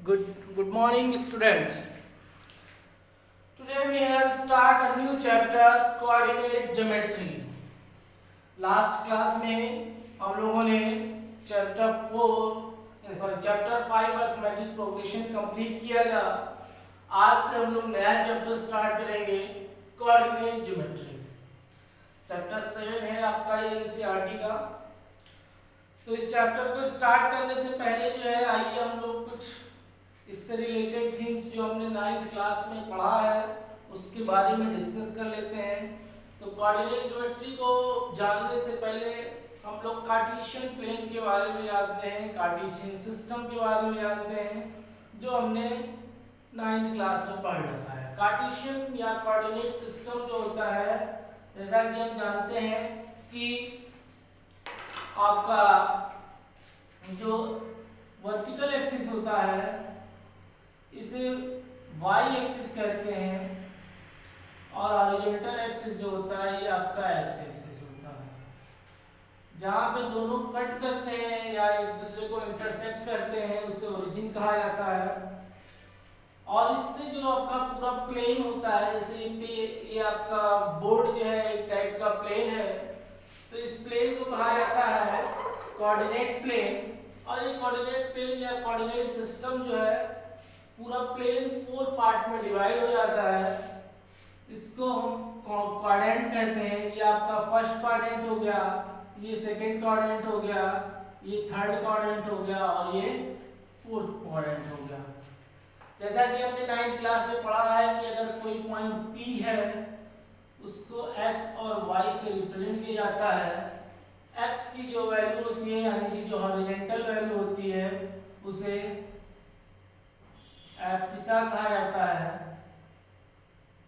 Good morning, students. Today we have start a new chapter coordinate geometry. Last class में हम लोगों ने chapter 5 arithmetic progression complete किया था। आज से हम लोग नया चैप्टर स्टार्ट करेंगे कोऑर्डिनेट ज्योमेट्री। चैप्टर 7 है आपका ये एनसीईआरटी का। तो इस चैप्टर को स्टार्ट करने से पहले जो है आइए हम लोग कुछ इससे रिलेटेड थिंग्स जो हमने 9th क्लास में पढ़ा है उसके बारे में डिस्कस कर लेते हैं। तो कोऑर्डिनेट ज्योमेट्री को जानने से पहले हम लोग कार्टेशियन प्लेन के बारे में जानते हैं, कार्टेशियन सिस्टम के बारे में जानते हैं जो हमने 9th क्लास में पढ़ रखा है। कार्टेशियन या कोऑर्डिनेट सिस्टम जो होता है, जैसा कि हम जानते हैं कि आपका जो वर्टिकल एक्सिस होता है इसे वाई एक्सिस कहते हैं और हॉरिजॉन्टल एक्सिस जो होता है ये आपका एक्स एक्सिस होता है। जहाँ पे दोनों कट करते हैं या एक दूसरे को इंटरसेक्ट करते हैं उसे ओरिजिन कहा जाता है। और इससे जो आपका पूरा प्लेन होता है, जैसे ये आपका बोर्ड जो है एक टाइप का प्लेन है, तो इस प्लेन को कहा जाता है कोऑर्डिनेट प्लेन। और ये कोऑर्डिनेट प्लेन या कोऑर्डिनेट सिस्टम जो है पूरा प्लेन 4 पार्ट में डिवाइड हो जाता है। इसको हम क्वाड्रेंट कहते हैं। ये आपका फर्स्ट क्वाड्रेंट हो गया, ये सेकंड क्वाड्रेंट हो गया, ये थर्ड क्वाड्रेंट हो गया और ये फोर्थ क्वाड्रेंट हो गया। जैसा कि हमने 9th क्लास में पढ़ा है कि अगर कोई पॉइंट P है उसको x और y से रिप्रेजेंट किया जाता है। x की जो वैल्यू होती है यानी कि जो हॉरिजॉन्टल वैल्यू होती है उसे एब्सिसा कहा जाता है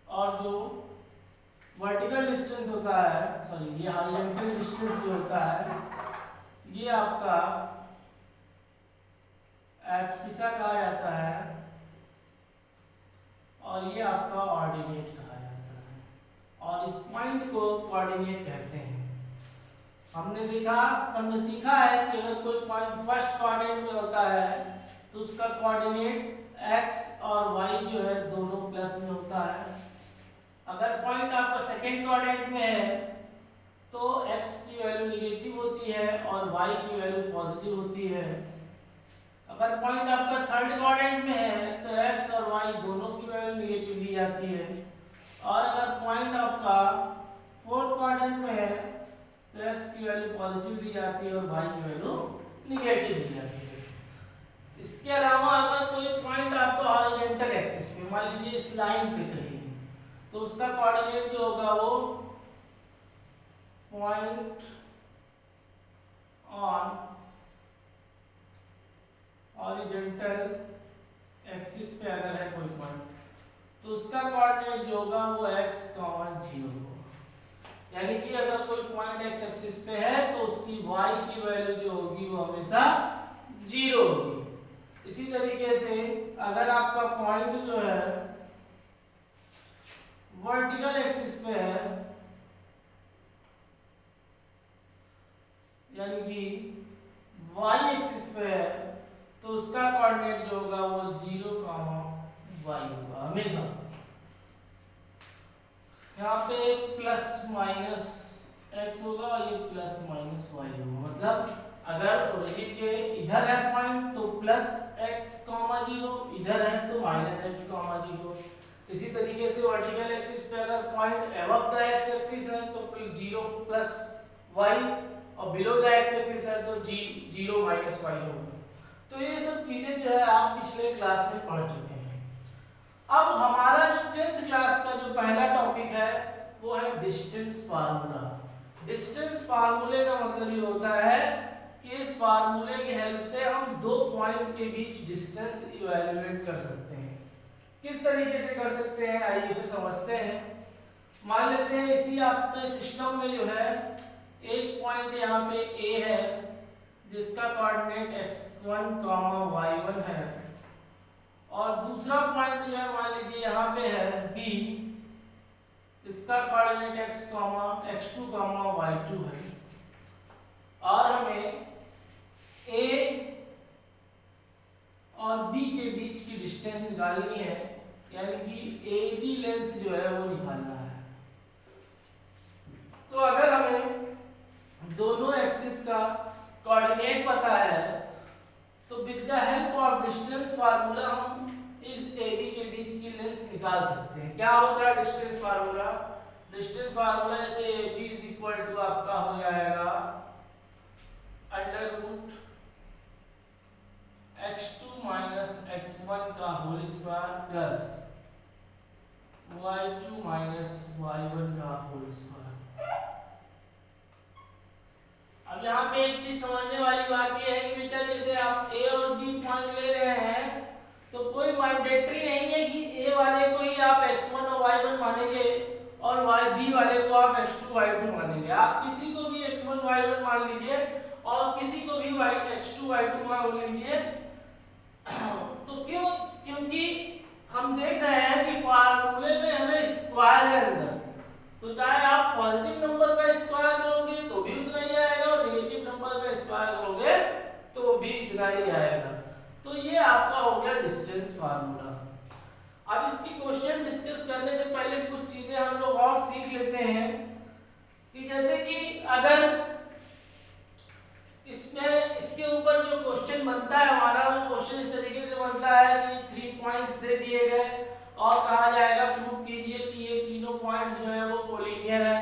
और जो वर्टिकल डिस्टेंस होता है, ये हॉरिजॉन्टल डिस्टेंस जो होता है ये आपका एब्सिसा कहा जाता है और ये आपका ऑर्डिनेट कहा जाता है और इस पॉइंट को कोऑर्डिनेट कहते हैं। हमने सीखा है कि अगर कोई पॉइंट फर्स्ट क्वाड्रेंट में होता है तो उसका कोऑर्डिनेट x और y जो है दोनों प्लस में होता है। अगर पॉइंट आपका सेकंड क्वाड्रेंट में है तो x की वैल्यू नेगेटिव होती है और y की वैल्यू पॉजिटिव होती है। अगर पॉइंट आपका थर्ड क्वाड्रेंट में है तो x और y दोनों की वैल्यू नेगेटिव ली जाती है। और अगर पॉइंट आपका फोर्थ क्वाड्रेंट में है तो x की वैल्यू पॉजिटिव ली जाती है और y की वैल्यू नेगेटिव ली जाती है। इसके अलावा अगर कोई पॉइंट आपका हॉरिजॉन्टल एक्सिस पे, मान लीजिए इस लाइन पे कहीं, तो उसका कोऑर्डिनेट जो होगा वो पॉइंट ऑन हॉरिजॉन्टल एक्सिस पे अगर है कोई पॉइंट तो उसका कोऑर्डिनेट जो होगा वो x, 0 होगा। यानी कि अगर कोई पॉइंट x एक्सिस पे है तो उसकी y की वैल्यू जो होगी वो हमेशा 0 होगी। इसी तरीके से अगर आपका पॉइंट जो है वर्टिकल एक्सिस पे है यानी कि y एक्सिस पे है तो उसका कोऑर्डिनेट जो होगा वो 0, y होगा हमेशा। यहाँ पे प्लस माइनस x होगा और ये प्लस माइनस y होगा। मतलब अगर ओरिजिन के इधर है पॉइंट तो प्लस x, 0, इधर है तो माइनस x, 0। इसी तरीके से वर्टिकल एक्सिस पे अगर point above the x axis है तो 0 प्लस y और बिलो द x एक्सिस है तो 0 माइनस y होगा। तो ये सब चीजें जो है आप पिछले क्लास में पढ़ चुके हैं। अब हमारा जो 10th क्लास का जो पहला टॉपिक है वो है डिस्टेंस फार्मूला। डिस्टेंस फार्मूले का मतलब ये होता है कि इस फार्मूले की हेल्प से हम दो पॉइंट के बीच डिस्टेंस इवैल्यूएट कर सकते हैं। किस तरीके से कर सकते हैं आइए इसे समझते हैं। मान लेते हैं इसी आपके सिस्टम में जो है एक पॉइंट यहाँ पे A है जिसका कोऑर्डिनेट x1, y1 है और दूसरा पॉइंट जो है मान लीजिए यहाँ पे है B, इसका कोऑर्डिनेट x2, y2 है। और हमें A और बी के बीच की डिस्टेंस निकालनी है, यानी कि ए बी लेंथ जो है वो निकालना है। तो अगर हमें दोनों एक्सिस का कोऑर्डिनेट पता है तो with the help of distance formula हम इस ए बी के बीच की लेंथ निकाल सकते हैं। क्या होता है डिस्टेंस फार्मूला? डिस्टेंस फार्मूला जैसे A B is equal to आपका हो जाएगा under root x2 minus x1 का whole square plus y2 minus y1 का होल स्क्वायर। अब यहाँ पे एक चीज समझने वाली बात यह है कि बेटा जैसे आप a और b पॉइंट ले रहे हैं तो कोई मैंडेटरी नहीं है कि a वाले को ही आप x1 और y1 मानेंगे और b वाले को आप x2 y2 मानेंगे। आप किसी को भी x1 y1 मान लीजिए और किसी को भी x2 y2 मान लीजिए। तो क्यों? क्योंकि हम देख रहे हैं कि फार्मूले में हमें स्क्वायर है अंदर, तो चाहे आप पॉजिटिव नंबर का स्क्वायर करोगे तो भी उतना ही आएगा और नेगेटिव नंबर का स्क्वायर करोगे तो भी इतना ही आएगा। तो ये आपका हो गया डिस्टेंस फार्मूला। अब इसकी क्वेश्चन डिस्कस करने से पहले कुछ चीजें हम लोग और सीख लेते हैं कि जैसे कि अगर इसमें इसके ऊपर जो क्वेश्चन बनता है हमारा, वो क्वेश्चन इस तरीके से बनता है कि 3 पॉइंट्स दे दिए गए और कहा जाएगा प्रूव कीजिए कि ये तीनों पॉइंट्स जो है वो कोलिनियर है।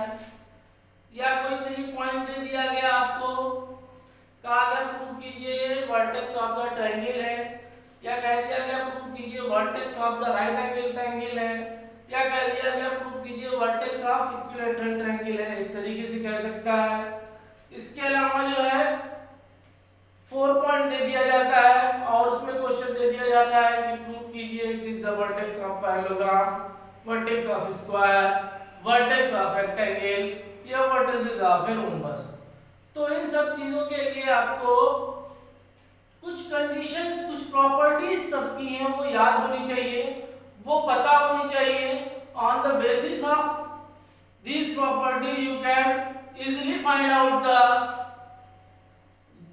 या कोई 3 पॉइंट दे दिया गया आपको, कहा गया प्रूव कीजिए वर्टेक्स ऑफ द ट्रायंगल है, या कह दिया गया प्रूव कीजिए vertex of the right angle triangle है, या कह दिया गया प्रूव कीजिए वर्टेक्स ऑफ इक्विलैटरल ट्रायंगल है। इस तरीके से कह सकता है। इसके अलावा जो है 4 पॉइंट दे दिया जाता है और उसमें क्वेश्चन दे दिया जाता है कि प्रूव कीजिए it is the vertex of parallelogram, vertex of square, vertex of rectangle या वर्टिसेस ऑफ ए रोम्बस। तो इन सब चीजों के लिए आपको कुछ कंडीशंस, कुछ प्रॉपर्टीज सबकी हैं वो याद होनी चाहिए, वो पता होनी चाहिए। On the basis of these properties you can easily find out the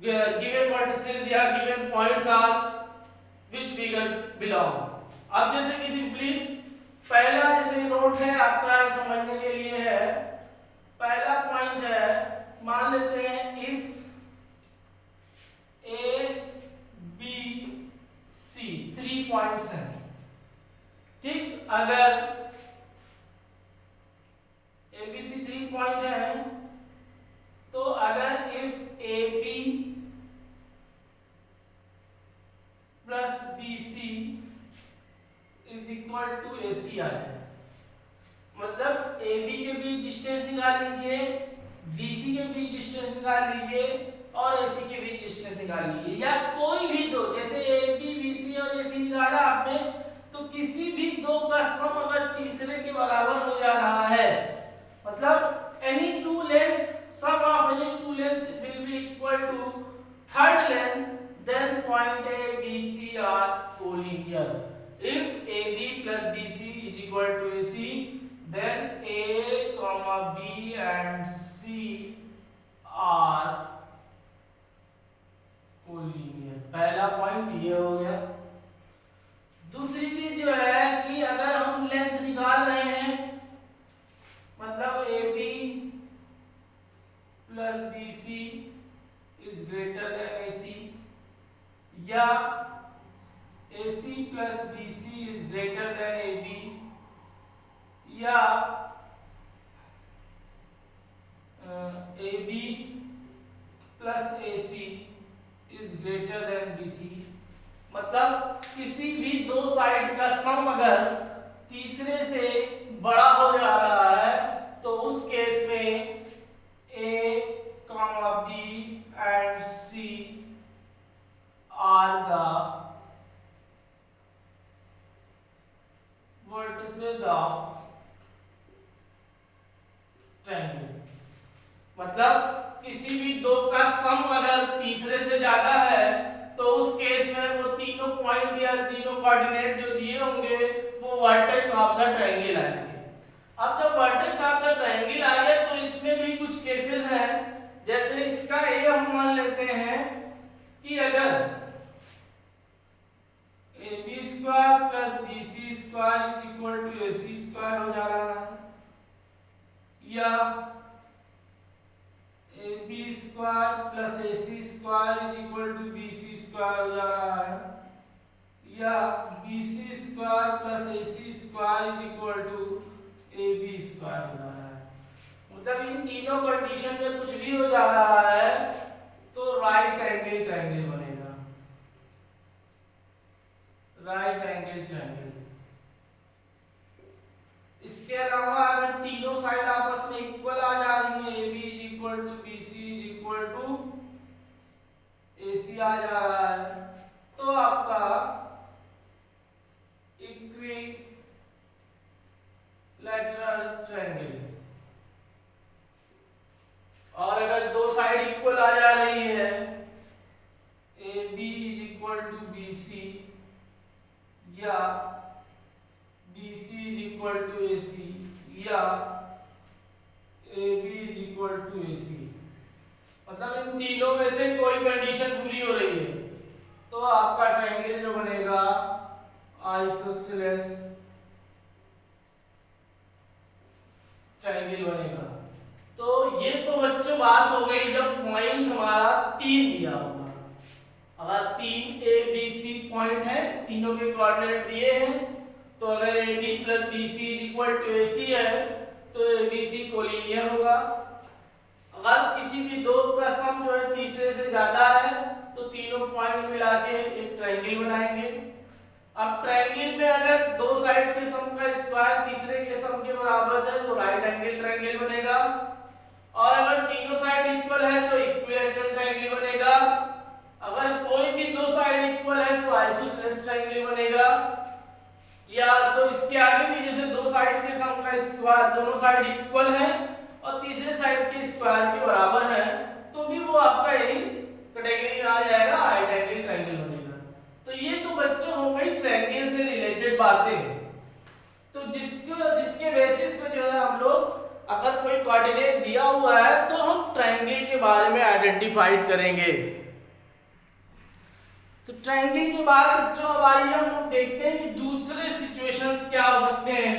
given vertices या given points are which figure belong। अब जैसे कि सिंपली पहला जैसे नोट है आपका समझने के लिए है, पहला पॉइंट है, मान लेते हैं if A B C 3 points हैं, ठीक। अगर ABC 3 पॉइंट है तो अगर if AB plus BC is equal to AC आ जाए, मतलब AB के बीच डिस्टेंस निकाल लीजिए, BC के बीच डिस्टेंस निकाल लीजिए और AC के बीच डिस्टेंस निकाल लीजिए, या कोई भी दो, जैसे AB BC और AC निकाला आपने, तो किसी भी दो का सम अगर तीसरे के बराबर हो जा रहा है, मतलब any two length, sum of any two length will be equal to third length, then point A, B, C are collinear। If AB plus BC is equal to AC, then A, B and C are collinear। पहला point ये हो गया। दूसरी चीज जो है कि अगर हम लेंथ निकाल रहे हैं, मतलब AB plus BC is greater than AC, या AC plus BC is greater than AB, या AB plus AC is greater than BC। मतलब किसी भी दो साइड का सम अगर तीसरे से बड़ा हो जा रहा है तो उस केस में A, B and C are the vertices of triangle। मतलब किसी भी दो का सम अगर तीसरे से ज्यादा है तो उस केस में वो तीनों पॉइंट या तीनों कोऑर्डिनेट जो दिए होंगे वो वर्टेक्स ऑफ द ट्रायंगल आएंगे। अब जब वर्टेक्स ऑफ द ट्रायंगल आ गए तो इसमें भी कुछ केसेस हैं, जैसे इसका ये हम मान लेते हैं कि अगर square is equal to AC square हो जा रहा है, या AB square plus AC square is equal to BC square हो जा रहा है, या BC square plus AC square is equal to AB square हो जा रहा है। मतलब इन तीनों कंडीशन में कुछ भी हो जा रहा है तो राइट एंगल ट्रायंगल बनेगा, राइट एंगल ट्रायंगल। इसके अलावा अगर तीनों साइड आपस में इक्वल आ जा रही है, AB is equal to BC is equal to AC आ जा रहा है, तो आपका इक्विलैटरल ट्रायंगल। और अगर दो साइड इक्वल आ जा रही है, AB is equal to BC या BC is equal to AC या AB is equal to AC, मतलब इन तीनों में से कोई कंडीशन पूरी हो रही है तो आपका ट्रायंगल जो बनेगा आइसोसेलेस ट्रायंगल बनेगा। तो ये तो बच्चों बात हो गई जब पॉइंट हमारा 3 दिया होगा। अगर 3 ABC पॉइंट है, तीनों के कोऑर्डिनेट दिए हैं, तो अगर AB plus BC equal to AC है तो ABC कोलिनियर होगा। अगर किसी भी दो का सम जो है तीसरे से ज्यादा है तो तीनों पॉइंट मिला के एक ट्रायंगल बनाएंगे। अब ट्रायंगल में अगर दो साइड के सम का स्क्वायर तीसरे के सम के बराबर है तो राइट एंगल ट्रायंगल बनेगा, और अगर तीनों साइड इक्वल है तो इक्विलैटरल ट्रायंगल बनेगा। अगर कोई भी दो साइड इक्वल है तो आइसोसेलेस ट्रायंगल बनेगा, या तो इसके आगे भी जैसे दो साइड के सम का स्क्वायर दोनों साइड इक्वल है और तीसरे साइड के स्क्वायर के बराबर है तो भी वो आपका यही कैटेगरी में आ जाएगा, राइट एंगल ट्रायंगल बनेगा। तो ये तो बच्चों हो गई ट्रायंगल से रिलेटेड बातें। तो जिसके बेसिस पे जो है हम लोग अगर कोई कोऑर्डिनेट दिया हुआ है तो हम ट्रायंगल के बारे में आइडेंटिफाइड करेंगे। तो ट्रायंगल के बाद बच्चों अब आइए हम लोग देखते हैं कि दूसरे सिचुएशंस क्या हो सकते हैं।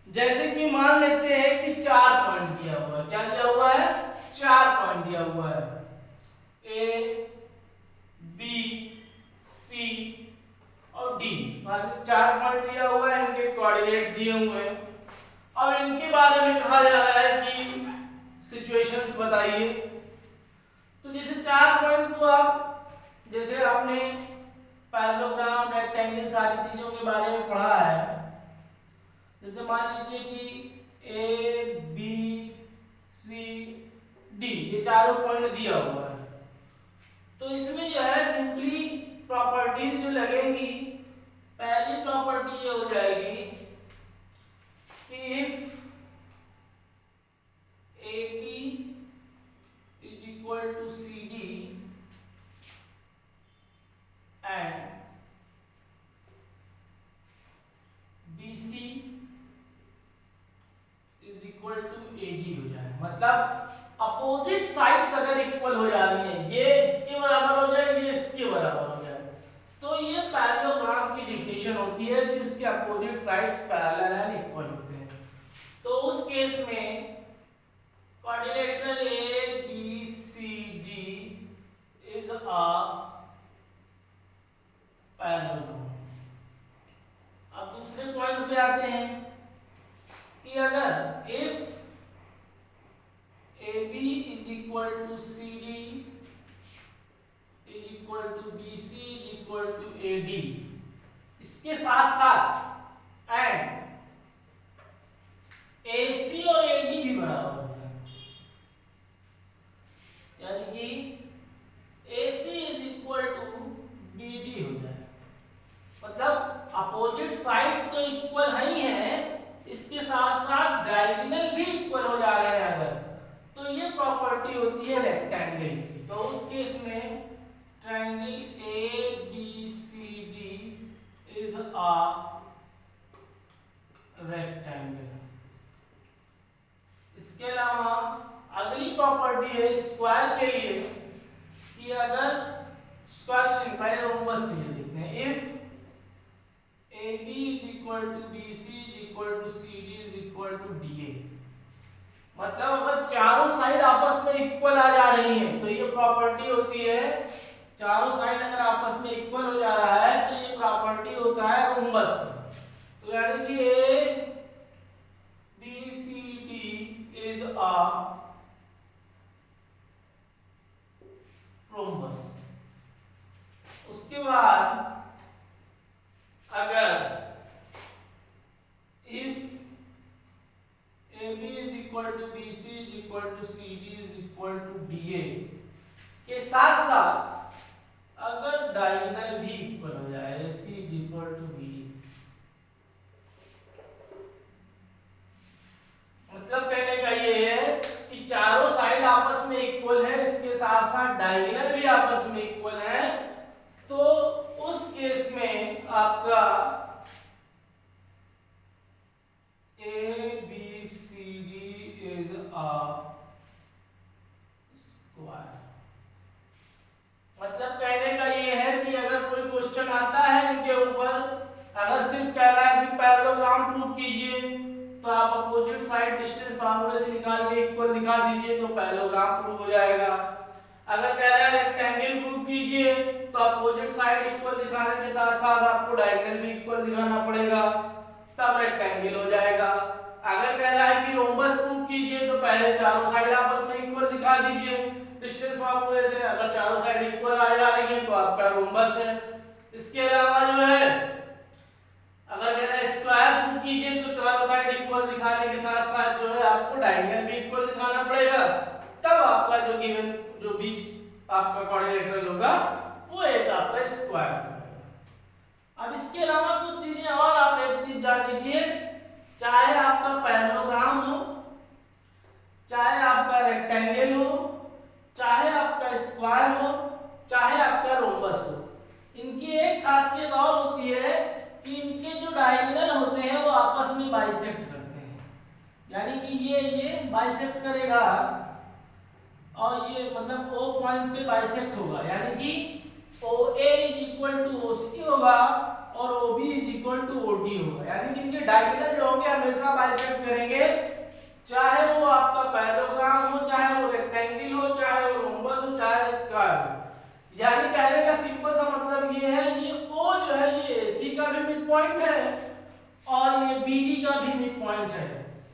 जैसे कि मान लेते हैं कि 4 पॉइंट दिया हुआ है। क्या दिया हुआ है? 4 पॉइंट दिया हुआ है, A, B, C और D। 4 पॉइंट दिया हुआ है, इनके कोऑर्डिनेट दिए हुए हैं। अब इनके बारे में कहा जा रहा है कि सिचुएशंस बताइए। तो जैसे 4 पॉइंट को आप जैसे आपने पैरेललोग्राम, रेक्टेंगल सारी चीजों के बारे में पढ़ा है। जैसे मान लीजिए कि A, B, C, D ये चारों पॉइंट दिया हुआ है, तो इसमें जो है सिंपली प्रॉपर्टीज जो लगेगी, पहली प्रॉपर्टी ये हो जाएगी कि if AB is equal to CD and BC is equal to AD हो जाए, मतलब अपोजिट साइड्स अगर इक्वल हो जा रही हैं, ये इसके बराबर हो जाए, ये इसके बराबर हो जाए, तो ये पैरेललोग्राम की डेफिनेशन होती है कि उसके opposite sides parallel and equal होते हैं। तो उस केस में quadrilateral ABCD is a parallelogram. अब दूसरे पॉइंट पे आते हैं कि अगर if AB is equal to CD is equal to BC is equal to AD, इसके साथ साथ एंड AC और AD भी बराबर हो जाए, यानी कि AC is equal to BD हो जाए, मतलब अपोजिट साइड्स तो इक्वल ही हैं, इसके साथ साथ डायगोनल भी इक्वल हो जा रहे हैं अगर, तो ये प्रॉपर्टी होती है रेक्टेंगल की। तो उस केस में triangle ABCD is a rectangle. इसके अलावा अगली प्रॉपर्टी है स्क्वायर के लिए कि अगर स्क्वायर पहले रोमबस के लिए देखते हैं, if AB equal to B C equal to C D is equal to D A. मतलब अगर चारों साइड आपस में इक्वल आ जा रही हैं तो ये प्रॉपर्टी होती है, चारों साइड अगर आपस में इक्वल हो जा रहा है तो ये प्रॉपर्टी होता है रोम्बस का। तो यानी कि A B C D is a rhombus. उसके बाद अगर if AB is equal to BC is equal to CD is equal to DA के साथ साथ अगर डायगोनल भी इक्वल हो जाए, AC is equal to BD, मतलब कहने का ये है कि चारों साइड आपस में इक्वल है, इसके साथ साथ डायगोनल भी आपस में इक्वल है, तो उस केस में आपका ABCD is a square। मतलब कहने का ये है कि अगर कोई क्वेश्चन आता है इनके ऊपर, अगर सिर्फ कह रहा है कि पैरेललोग्राम प्रूव कीजिए तो आप अपोजिट साइड डिस्टेंस फार्मूले से निकाल के इक्वल दिखा दीजिए तो पैरेललोग्राम प्रूव हो जाएगा। अगर कह रहा है रेक्टेंगल प्रूव कीजिए तो अपोजिट साइड इक्वल दिखाने के साथ साथ आपको डायगोनल भी इक्वल दिखाना पड़ेगा, तब रेक्टेंगल हो जाएगा। अगर कह रहा है कि रोम्बस प्रूव कीजिए तो पहले चारों साइड आपस में इक्वल दिखा दीजिए डिस्टेंस फार्मूले से, अगर चारों साइड इक्वल आ जा रही है तो आपका रोम्बस है। इसके अलावा जो है अगर कह रहा है स्क्वायर प्रूव कीजिए तो चारों साइड इक्वल दिखाने के साथ साथ जो है आपको डायगोनल भी इक्वल दिखाना पड़ेगा, तब आपका जो गिवन जो बीच आपका क्वाड्रिलेटरल होगा वो एक आपका स्क्वायर होगा। अब इसके अलावा कुछ चीजें और आप एक चीज जान लीजिए, चाहे आपका पैरेललोग्राम हो, चाहे आपका रेक्टेंगल हो, चाहे आपका स्क्वायर हो, चाहे आपका रोम्बस हो, इनकी एक खासियत और होती है कि इनके जो डायगोनल होते हैं वो आपस में बाइसेक्ट करते हैं। यानी कि ये बाइसेक्ट करेगा और ये मतलब O पॉइंट पे बाइसेक्ट होगा, यानी कि OA is equal to OC होगा और OB is equal to OD होगा। यानी कि इनके डायगोनल जो होंगे हमेशा बाइसेक्ट करेंगे, चाहे वो आपका पैरेललोग्राम हो, चाहे वो रेक्टेंगल हो, चाहे वो रोम्बस हो, चाहे स्क्वायर हो। यानी कहने का सिंपल सा मतलब ये है, ये O जो है ये AC का भी मिड पॉइंट है और ये BD का भी मिड पॉइंट है।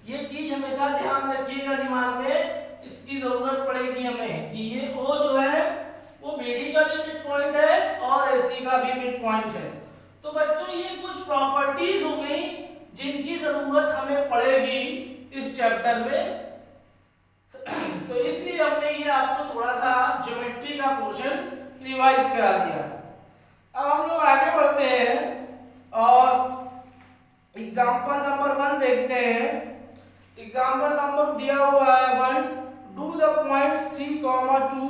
ये चीज हमेशा ध्यान रखिएगा दिमाग में, इसकी जरूरत पड़ेगी हमें कि ये O जो है वो BD का भी मिड पॉइंट है और AC का भी मिड पॉइंट है। तो बच्चों ये कुछ प्रॉपर्टीज हो गई जिनकी जरूरत हमें पड़ेगी इस चैप्टर में, तो इसलिए हमने ये आपको थोड़ा सा ज्योमेट्री का पोर्शन रिवाइज करा दिया। अब हम लोग आगे बढ़ते हैं और एग्जांपल नंबर 1 देखते हैं। एग्जांपल नंबर दिया हुआ है 1, do the point 3, 2, -2,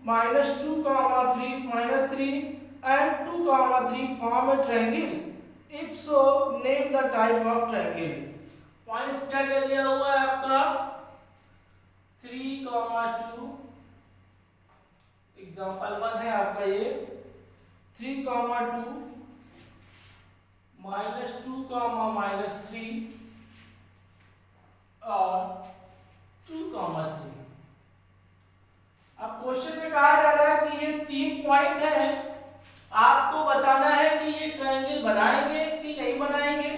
-3, -3 and 2, 3 form a triangle? If so, name the type of triangle. Points क्या क्या दिया हुआ है आपका 3, 2, एग्जांपल 1 है आपका ये 3, 2, -2, -3 और 2, 3। अब क्वेश्चन में कहा जा रहा है कि ये 3 पॉइंट हैं, आपको बताना है कि ये ट्रायंगल बनाएंगे कि नहीं बनाएंगे।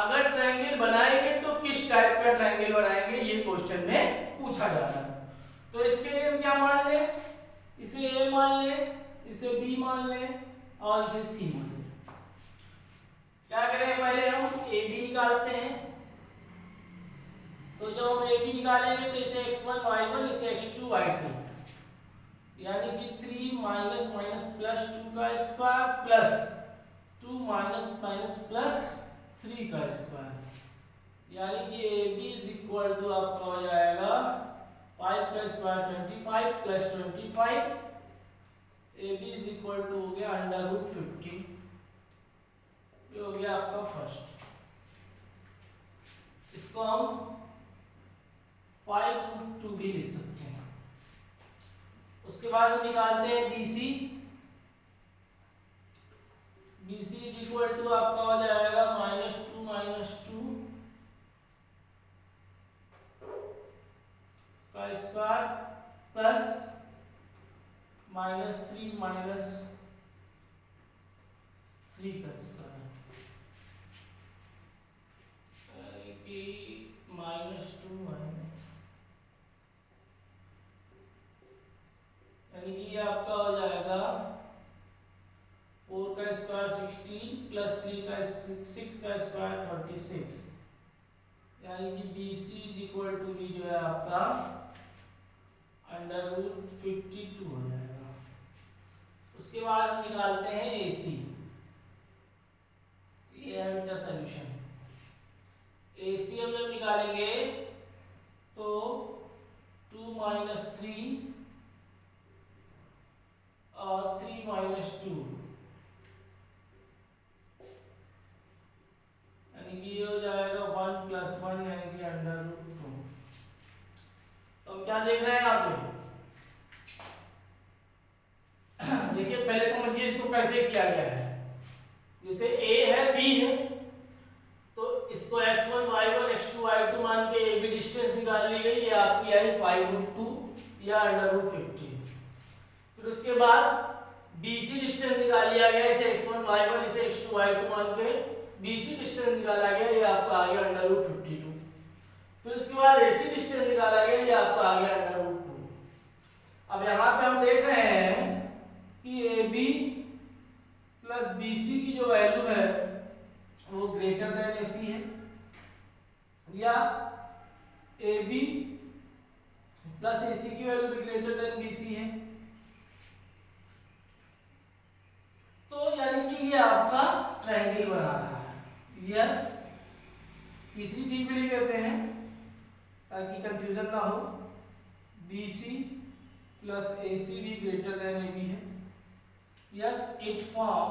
अगर ट्रायंगल बनाएंगे तो किस टाइप का ट्रायंगल बनाएंगे, ये क्वेश्चन में पूछा जा रहा है। तो इसके लिए हम क्या मान लें, इसे A मान लें, इसे B मान लें और इसे C मान लें। क्या करें, पहले हम AB निकालते हैं। तो जब हम AB निकालेंगे तो इसे x1 y1, इसे x2 y2, यानी कि 3 माइनस माइनस प्लस 2 का square plus 2 minus minus plus 3 का स्क्वायर, यानी कि AB इज इक्वल टू आपका हो जाएगा 5 का square 25 plus 25, AB is equal to हो गया √50। ये हो गया आपका फर्स्ट। इसको हम 5√2 भी लिख सकते हैं। उसके बाद हम निकालते हैं BC। BC is equal to आपका हो जाएगा -2 स्क्वायर, यानी कि -2 माइनस, यानी कि ये आपका हो जाएगा 4 का स्क्वायर 16 प्लस 3 का 6 का स्क्वायर 36, यानी कि BC इक्वल टू भी जो है आपका √52 हो जाएगा। उसके बाद हम निकालते हैं AC, ये है बेटा सॉल्यूशन। AC हम जब निकालेंगे तो 2 - 3 और 3 - 2, यानी कि ये हो जाएगा 1 + 1, यानी कि √2। तो हम क्या देख रहे हैं यहाँ पे, देखिए पहले समझिए इसको कैसे किया गया है। जैसे A है B है, तो इसको x1 y1 x2 y2 मान के AB डिस्टेंस निकाल ली गई, ये आपकी आई 5√2 या √50। फिर उसके बाद BC डिस्टेंस निकाल लिया गया, इसे x1 y1 इसे x2 y2 मान के BC डिस्टेंस निकाला गया, ये आपका आ गया √52। फिर उसके बाद AC डिस्टेंस निकाला गया, ये आपका आ गया √2। अब यहाँ पे हम देख रहे हैं कि AB प्लस BC की जो वैल्यू है वो ग्रेटर देन AC है, या AB प्लस AC की वैल्यू भी ग्रेटर देन BC है। तो यानी कि ये आपका ट्रायंगल बना रहा है। यस, तीसरी चीज भी लिख देते हैं ताकि कंफ्यूजन ना हो। BC प्लस AC भी ग्रेटर देन AB है। Yes, it form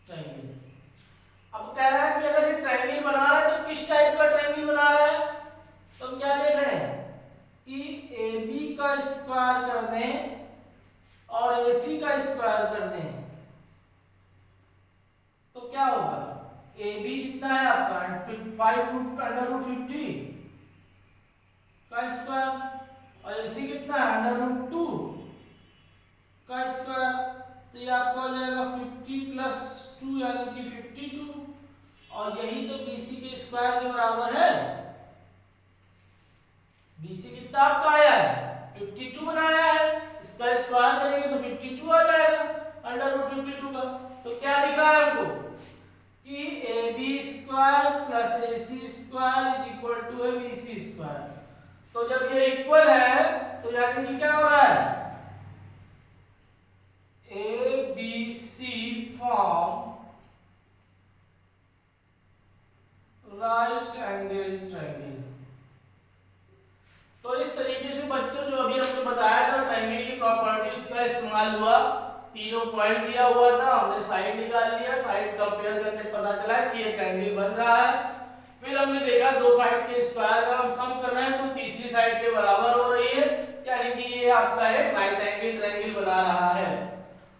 triangle. अब कह रहा है कि अगर ये ट्रायंगल बना रहा है तो किस टाइप का ट्रायंगल बना रहा है, तो हम क्या देख रहे हैं कि AB का स्क्वायर कर दें और AC का स्क्वायर कर दें तो क्या होगा, AB कितना है आपका 5√50 का स्क्वायर और AC कितना है √2 का स्क्वायर, तो ये आपका हो जाएगा 50 + 2 यानी कि 52, और यही तो BC के स्क्वायर के बराबर है। BC कितना आपका आया है 52 बनाया है, इसका स्क्वायर करेंगे तो 52 आ जाएगा √52 का। तो क्या दिख रहा है हमको कि AB² + AC² = है BC²। तो जब ये इक्वल है तो यानी कि क्या हो रहा है, ABC form right angle triangle. तो इस तरीके से बच्चों जो अभी हमने बताया था ट्रायंगल की प्रॉपर्टीज का इस्तेमाल हुआ। तीनों पॉइंट दिया हुआ था, हमने साइड निकाल लिया, साइड कंपेयर करके पता चला कि ये ट्रायंगल बन रहा है। फिर हमने देखा दो साइड के स्क्वायर का हम सम कर रहे हैं तो तीसरी साइड के बराबर हो रही है, यानी कि ये आपका एक राइट एंगल ट्रायंगल बना रहा है।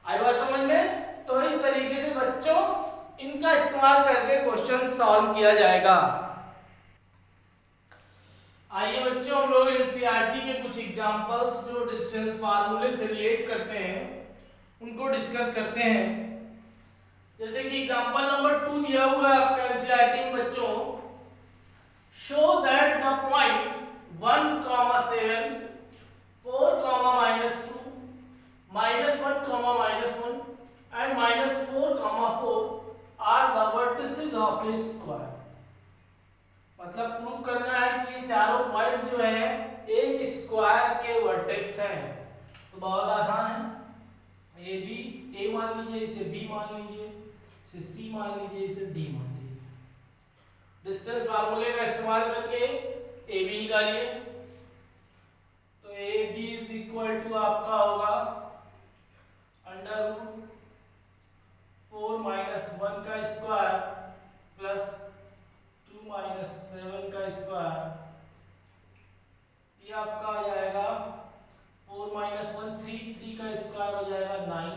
आई बात समझ में? तो इस तरीके से बच्चों इनका इस्तेमाल करके क्वेश्चन सॉल्व किया जाएगा। आइए बच्चों हम लोग एनसीईआरटी के कुछ एग्जांपल्स जो डिस्टेंस फार्मूले से रिलेट करते हैं उनको डिस्कस करते हैं। जैसे कि एग्जांपल नंबर 2 दिया हुआ है आपका एनसीईआरटी में बच्चों, show that the point 1, 7, 4, -2, -1, -1 and -4, 4 are the vertices of a square। मतलब प्रूव करना है कि ये चारों पॉइंट जो है एक स्क्वायर के वर्टेक्स हैं। तो बहुत आसान है, ये बी ए मान लीजिए, इसे बी मान लीजिए, इसे सी मान लीजिए, इसे डी मान लीजिए। डिस्टेंस फार्मूले का इस्तेमाल करके ए बी निकालिए। तो A B is equal to आपका होगा √4 - 1 का स्क्वायर प्लस 2 - 7 का स्क्वायर, ये आपका आ जाएगा 4 - 1 3 का स्क्वायर हो जाएगा 9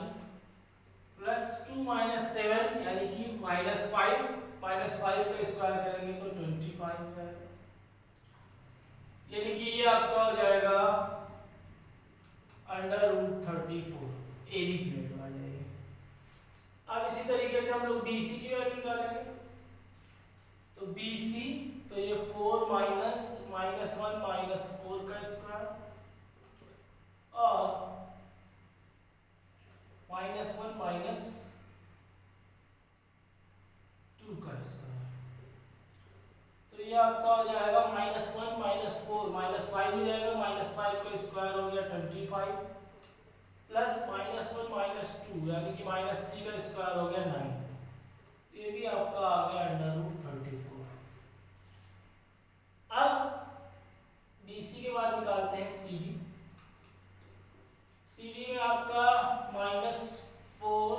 प्लस 2 - 7 यानी कि -5 का स्क्वायर करेंगे तो 25 है, यानी कि ये आपका हो जाएगा √34। ए बी की वैल्यू आ जाएगी। अब इसी तरीके से हम लोग बी सी की वैल्यू निकालेंगे। तो बी सी, तो ये 4 माइनस 1 माइनस 4 का स्क्वायर और -1 माइनस 2 का स्क्वायर। तो ये आपका हो जाएगा -1 माइनस 4 -5 हो जाएगा, -5 का स्क्वायर हो गया 25 प्लस -1 माइनस 2 यानी कि -3 का स्क्वायर हो गया 9। ये भी आपका आ गया √34। अब BC के बाद निकालते हैं CD। CD में आपका -4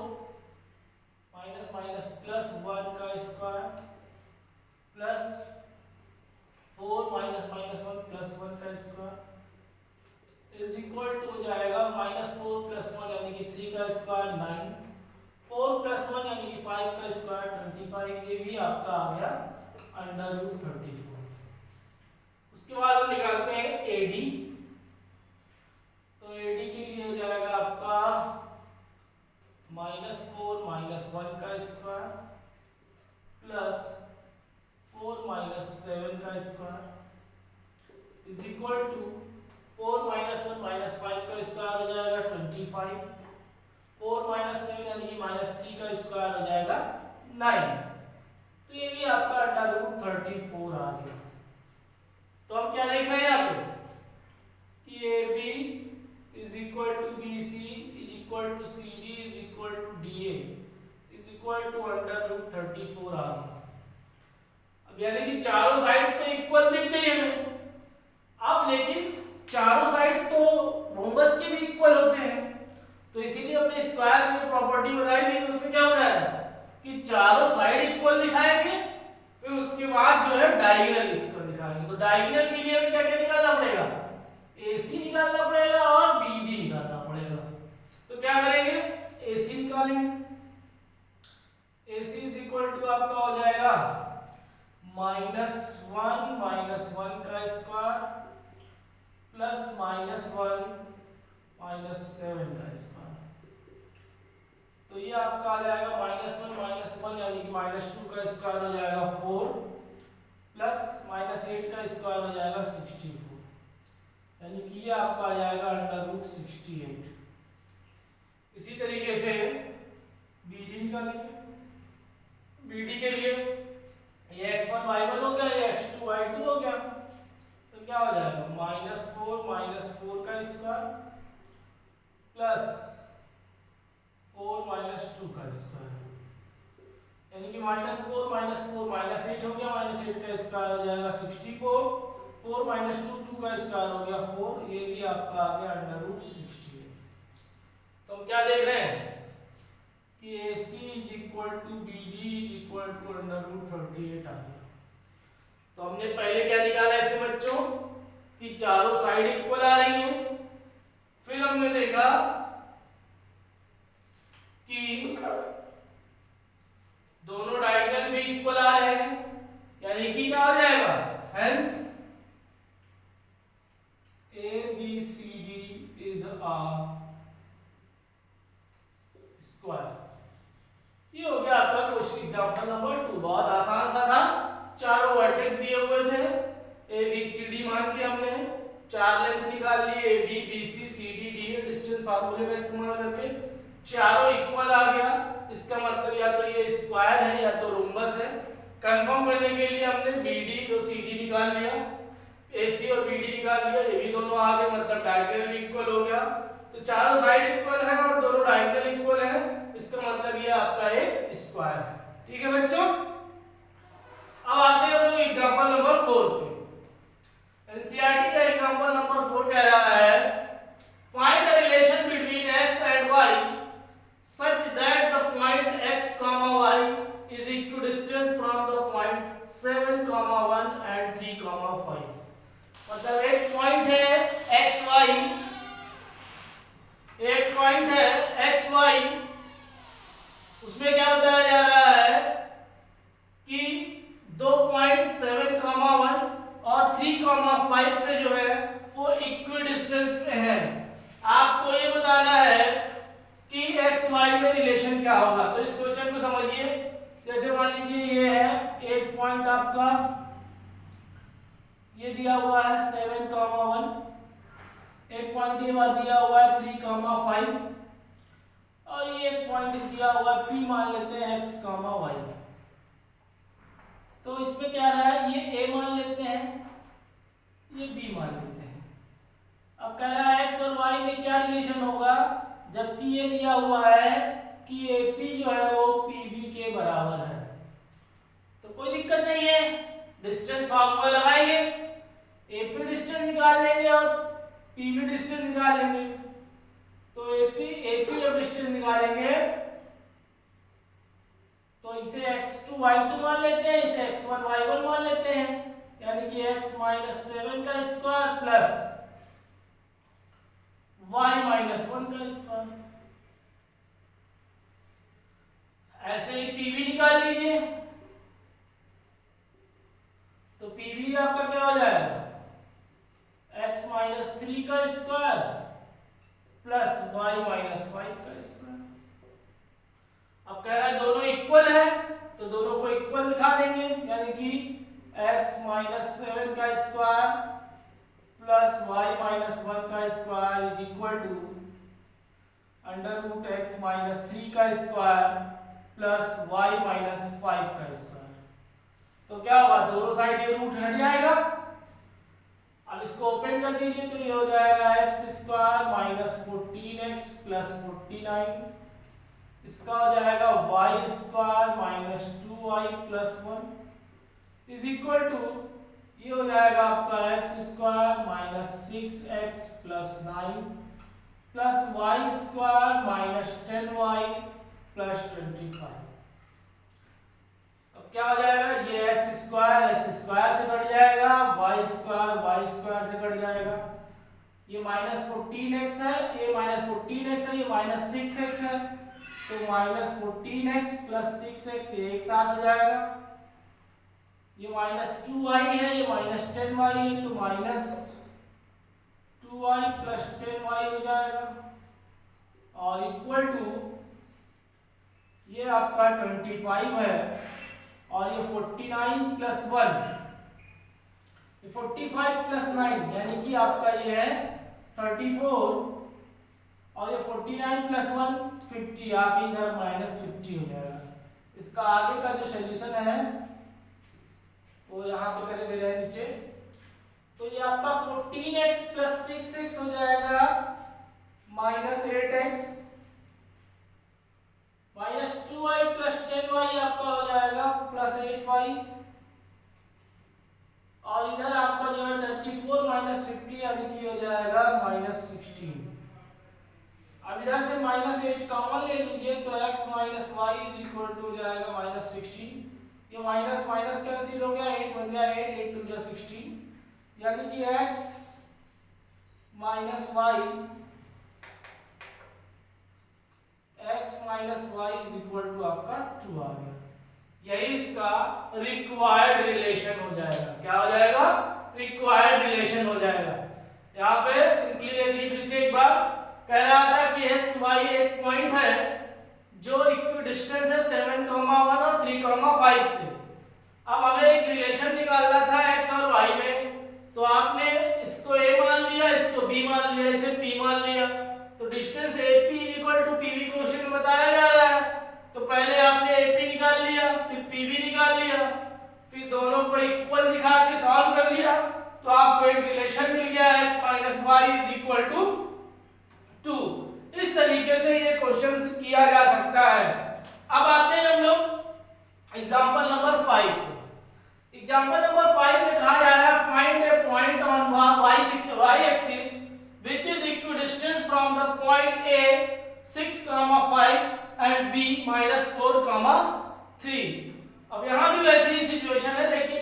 माइनस प्लस 1 का स्क्वायर प्लस 4 माइनस 1 प्लस 1 का स्क्वायर इज इक्वल टू हो जाएगा -4 प्लस 1 यानी कि 3 का स्क्वायर 9, 4 प्लस 1 यानी कि 5 का स्क्वायर 25। ये भी आपका आ गया √34। उसके बाद हम निकालते हैं AD। तो AD के लिए हो जाएगा आपका -4 माइनस 1 का स्क्वायर प्लस 4 माइनस 7 का square is equal to 4 minus 1 minus 5 का स्क्वायर हो जाएगा 25, 4 माइनस 7 यानी कि -3 का स्क्वायर हो जाएगा 9। तो ये भी आपका √34 आ गया। तो हम क्या देख रहे हैं यहाँ पे कि AB is equal to BC is equal to CD is equal to DA is equal to √34 आ गया। अब यानी कि चारों साइड तो इक्वल दिख गई हमें। अब लेकिन चारों साइड तो रोम्बस के भी इक्वल होते हैं, तो इसीलिए हमने स्क्वायर की प्रॉपर्टी बताई थी। तो उसमें क्या हो जाएगा कि चारों साइड इक्वल दिखाएंगे, फिर उसके बाद जो है डायगोनल इक्वल दिखाएंगे। तो डायगोनल के लिए हमें क्या क्या निकालना पड़ेगा, AC निकालना पड़ेगा और BD निकालना पड़ेगा। तो क्या करेंगे, AC निकालेंगे। AC इज इक्वल टू आपका हो जाएगा -1 माइनस 1 का स्क्वायर प्लस -1 माइनस 7 का स्क्वायर। तो ये आपका आ जाएगा -1 माइनस 1 यानी कि -2 का स्क्वायर हो जाएगा 4 प्लस -8 का स्क्वायर हो जाएगा 64 यानी कि ये आपका आ जाएगा √68। इसी तरीके से BD निकालेंगे। BD के लिए ये x1 y1 हो गया, ये x2 y2 हो गया। तो क्या हो जाएगा -4 माइनस 4 का स्क्वायर प्लस 4 माइनस 2 का स्क्वायर यानी कि -4 माइनस 4 -8 हो गया, -8 का स्क्वायर हो जाएगा 64, 4 माइनस 2 का स्क्वायर हो गया 4। ये भी आपका आ गया √68। तो हम क्या देख रहे हैं कि AC is equal to BD is equal to √38 आ गया। तो हमने पहले क्या निकाला इसमें बच्चों कि चारों साइड इक्वल आ रही हैं। फिर हमने देखा कि दोनों डायगोनल भी इक्वल आ रहे हैं, यानी कि क्या हो जाएगा, hence ABCD is a square. ये हो गया आपका क्वेश्चन एग्जांपल नंबर 2। बहुत आसान सा था। चारों वर्टेक्स दिए हुए थे, ABCD मान के हमने 4 लेंथ निकाल लिए, AB BC CD DA distance फार्मूले का इस्तेमाल करके चारों इक्वल आ गया। इसका मतलब या तो ये स्क्वायर है या तो रोम्बस है। कंफर्म करने के लिए हमने BD और CD निकाल लिया, AC और BD निकाल लिया, ये भी दोनों आ गए, मतलब डायगोनल भी इक्वल हो गया। तो चारों साइड इक्वल है और दोनों डायगोनल इक्वल है, इसका मतलब ये आपका एक स्क्वायर है। ठीक है बच्चों। अब आते हैं हम लोग एग्जांपल नंबर 4 पे। एनसीईआरटी का एग्जांपल नंबर 4 कह रहा है find the relation between x and y such that the point x, y is equidistant from the point 7, 1 and 3, 5। मतलब एक पॉइंट है x y, एक पॉइंट होगा। तो इस क्वेश्चन को समझिए, जैसे मान लीजिए ये है एक पॉइंट आपका ये दिया हुआ है 7,1, एक पॉइंट ये दिया हुआ है 3,5 और ये एक पॉइंट दिया हुआ है P मान लेते हैं x, y। तो इसमें क्या रहा है, ये A मान लेते हैं, ये B मान लेते हैं। अब कह रहा है x और y में क्या रिलेशन होगा, जबकि ये दिया हुआ है कि AP जो है वो PB के बराबर है। तो कोई दिक्कत नहीं है, डिस्टेंस फार्मूला लगाएंगे, AP डिस्टेंस निकाल लेंगे और PB डिस्टेंस निकाल लेंगे। तो AP जब डिस्टेंस निकालेंगे तो इसे x2 y2 मान लेते हैं, इसे x1 y1 मान लेते हैं, यानी कि x - 7 का स्क्वायर प्लस y - 1 का स्क्वायर। ऐसे ही PB निकाल लीजिए, तो PB आपका क्या हो जाएगा, x - 3 का स्क्वायर प्लस y - 5 का स्क्वायर। अब कह रहा है दोनों इक्वल है, तो दोनों को इक्वल दिखा देंगे, यानी कि x - 7 का स्क्वायर प्लस y - 1 का square is equal to √x - 3 का स्क्वायर प्लस y - 5 का स्क्वायर। तो क्या होगा, दोनों साइड ये रूट हट जाएगा। अब इसको ओपन कर दीजिए, तो ये हो जाएगा x² - 14x प्लस 49, इसका हो जाएगा y² - 2y plus 1 is equal to, ये हो जाएगा आपका x² - 6x plus 9 plus y² - 10y plus 25। अब क्या हो जाएगा, ये x² से कट जाएगा, y² से कट जाएगा, ये -14x है, ये -14x है, ये -6x है, तो -14x प्लस 6x ये एक साथ हो जाएगा, ये -2y है, ये -10y है, तो -2y प्लस 10y हो जाएगा और इक्वल टू, ये आपका 25 है और ये 49 प्लस 1, ये 45 प्लस 9 यानी कि आपका ये है 34 और ये 49 प्लस 1 50, आगे इधर -50 हो जाएगा। इसका आगे का जो सॉल्यूशन है वो यहाँ पे करे दे रहे हैं नीचे, तो ये आपका 14x प्लस 6x हो जाएगा -8x, -2y प्लस 10y आपका हो जाएगा प्लस 8y और इधर आपका जो है 34 - 50 यानी कि हो जाएगा -16। अब इधर से -8 कॉमन ले लीजिए, तो x - y is equal to हो जाएगा -16, ये माइनस माइनस कैंसिल हो गया, 8 बन गया 8, 8 2 16, यानी कि x - y is equal to आपका 2 आ गया। यही इसका रिक्वायर्ड रिलेशन हो जाएगा। क्या हो जाएगा, रिक्वायर्ड रिलेशन हो जाएगा। यहाँ पे सिंपली देखिए फिर से एक बार, कह रहा था कि x y एक पॉइंट है जो इक्विडिस्टेंस है 7, 1 और 3, 5 से। अब हमें एक रिलेशन निकालना था x और y में, तो आपने इसको a मान लिया, इसको b मान लिया, इसे p मान लिया, तो डिस्टेंस AP = PB क्वेश्चन में बताया जा रहा है। तो पहले आपने AP निकाल लिया, फिर PB निकाल लिया, फिर दोनों को इक्वल दिखा के सॉल्व कर लिया, तो आपको एक रिलेशन मिल गया x - y = 2। इस तरीके से ये क्वेश्चन किया जा सकता है। अब आते हैं हम लोग एग्जांपल नंबर 5 पे। एग्जांपल नंबर 5 में कहा जा रहा है find A point on y axis which is equidistant from the point A 6, 5 and B -4, 3। अब यहाँ भी वैसी ही सिचुएशन है, लेकिन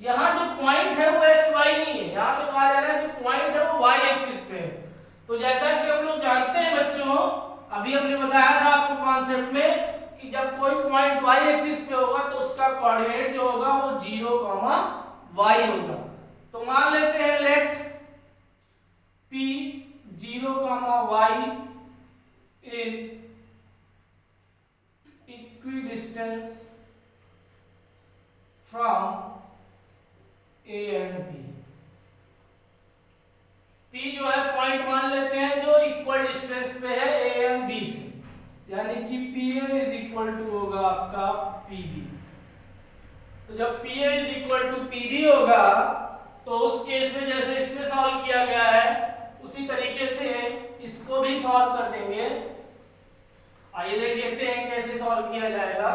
यहाँ जो पॉइंट है वो x y नहीं है, यहाँ पे कहा जा रहा है कि पॉइंट है वो y एक्सिस पे है। तो जैसा कि हम लोग जानते हैं बच्चों, अभी हमने बताया था आपको कॉन्सेप्ट में कि जब कोई पॉइंट y एक्सिस पे होगा तो उसका कोऑर्डिनेट जो होगा वो 0, y होगा। तो मान लेते हैं let p 0, y is distance from A and B. P जो है पॉइंट मान लेते हैं जो इक्वल डिस्टेंस पे है ए एंड बी से, यानी कि P A is equal to होगा आपका पी बी। तो जब P A is equal to P B होगा तो उस केस में जैसे इसमें सॉल्व किया गया है उसी तरीके से इसको भी सॉल्व कर देंगे। आइए देख लेते हैं कैसे सॉल्व किया जाएगा।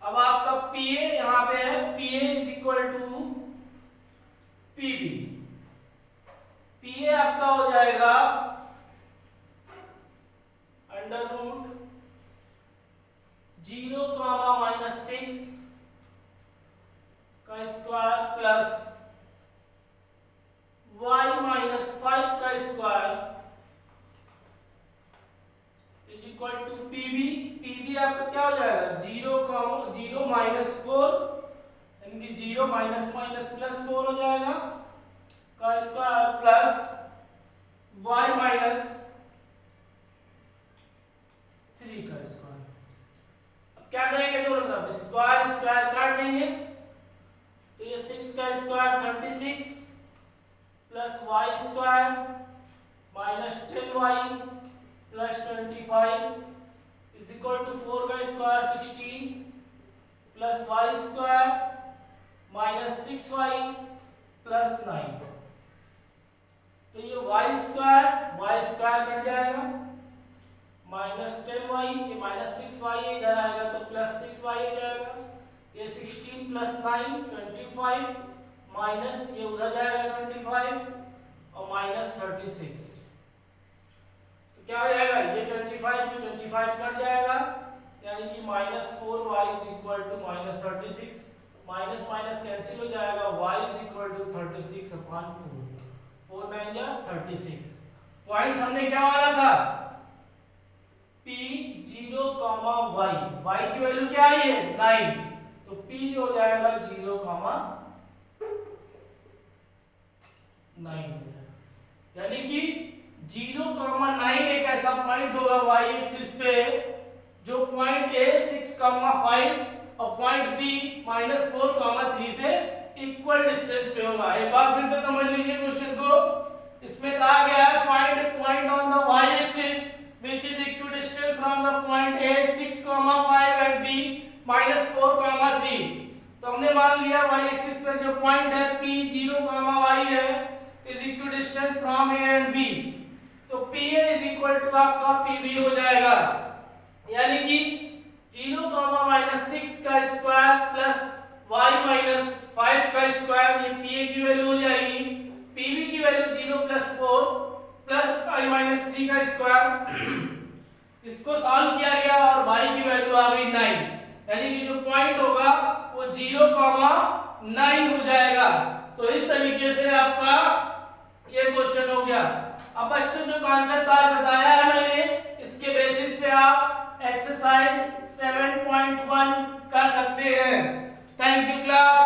अब आपका पी ए यहां पे है, P A is equal to P B. P A आपका हो जाएगा अंडर रूट 0 माइनस 6 का स्क्वायर प्लस y माइनस 5 का square is equal to PB. PB आपका क्या हो जाएगा 0 माइनस 4 यानी कि 0 माइनस माइनस प्लस 4 हो जाएगा का स्क्वायर प्लस y माइनस 3 का स्क्वायर। अब क्या करेंगे दोनों तरफ स्क्वायर स्क्वायर काट देंगे तो ये 6 का square 36 plus y square minus 10y plus 25 is equal to 4 का square 16 plus y square minus 6y plus 9। तो ये वाई स्क्वायर कट जाएगा माइनस 10y, ये माइनस 6y इधर आएगा तो प्लस 6y हो जाएगा। ये 16 प्लस 9 25 माइनस ये उधर जाएगा 25 और माइनस 36। तो क्या हो जाएगा ये 25 में 25 कट जाएगा यानी कि minus 4y is equal to minus 36। Minus minus cancel हो जाएगा y is equal to 36 upon 4 4 9 या 36। पॉइंट हमने क्या माना था p 0 y, y की वैल्यू क्या आई है 9, तो p हो जाएगा 0 9 यानी कि 0,9 एक ऐसा पॉइंट होगा y एक्सिस पे जो पॉइंट A 6,5 और पॉइंट B -4,3 से इक्वल डिस्टेंस पे होगा। एक बार फिर से समझ लीजिए क्वेश्चन को। इसमें कहा गया है find a point on the y axis which is equidistant from the point A 6,5 and B -4,3। तो हमने मान लिया y एक्सिस पर जो पॉइंट है P 0,y है is equidistant from A and B। तो PA is equal to आपका PB हो जाएगा यानी कि 0,-6 का स्क्वायर प्लस y माइनस 5 का स्क्वायर, ये PA की वैल्यू हो जाएगी। PB की value 0 plus 4 plus y minus 3 का स्क्वायर। इसको सॉल्व किया गया और y की वैल्यू आ गई 9 यानी कि जो पॉइंट होगा वो 0,9 हो जाएगा। तो इस तरीके से आपका ये क्वेश्चन हो गया। अब बच्चों जो कॉन्सेप्ट आज बताया है मैंने इसके बेसिस पे आप एक्सरसाइज 7.1 कर सकते हैं। Thank you class.